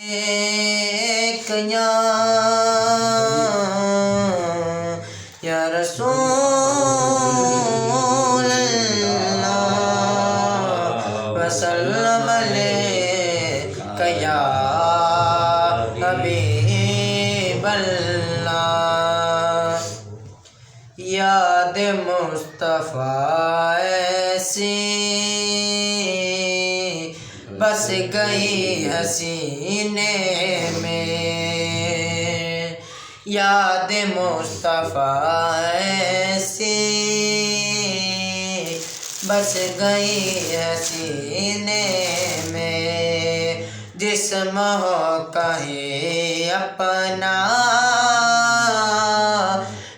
ایک یا رسول اللہ وسلم علیک یا حبیب اللہ، یاد مصطفیٰ ایسی بس گئی حسینے میں، یاد مصطفیٰ ایسی بس گئی حسینے میں، جسم ہو کہیں اپنا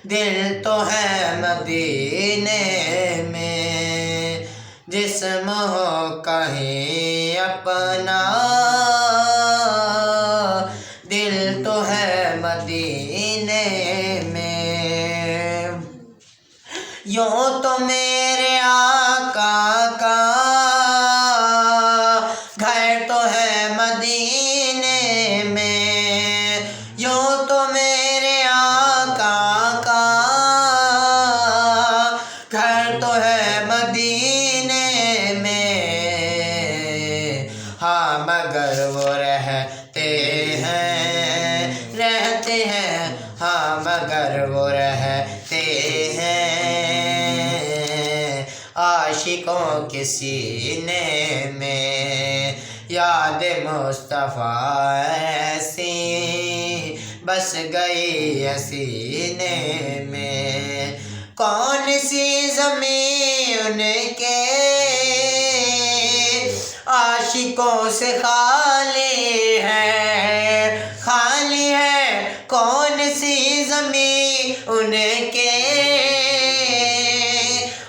دل تو ہے مدینے میں، جسم ہو کہیں اپنا دل تو ہے مدینے میں، یوں تو میرے آقا کا گھر تو ہے مدینے میں، یوں تو میرے آقا کا گھر تو ہے مدینے میں، ہاں مگر وہ رہتے ہیں، ہاں مگر وہ رہتے ہیں عاشقوں کے سینے میں، یاد مصطفیٰ ایسی بس گئی حسینے میں، کون سی زمین ان کے عاشقوں سے خالی ہے، خالی ہے، کون سی زمین ان کے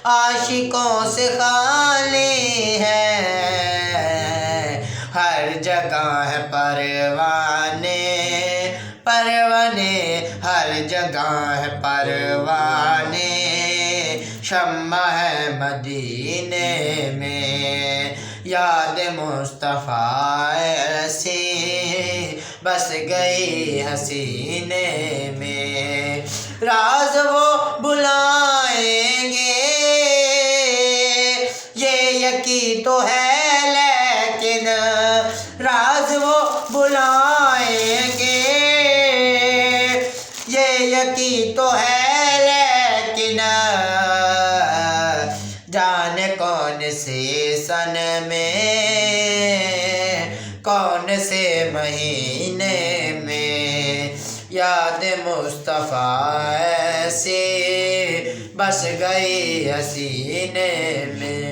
عاشقوں سے خالی ہے، ہر جگہ ہے پروانے، پروانے، ہر جگہ ہے پروانے، شمع ہے مدینے میں، یاد مصطفیٰ ایسی بس گئی حسینے میں، راز وہ بلائیں گے یہ یقین تو ہے، لیکن راز وہ بلائیں گے یہ یقین تو ہے، لیکن جانے کون سے سن میں، کون سے مہینے میں، یاد مصطفیٰ ایسی بس گئی حسینے میں۔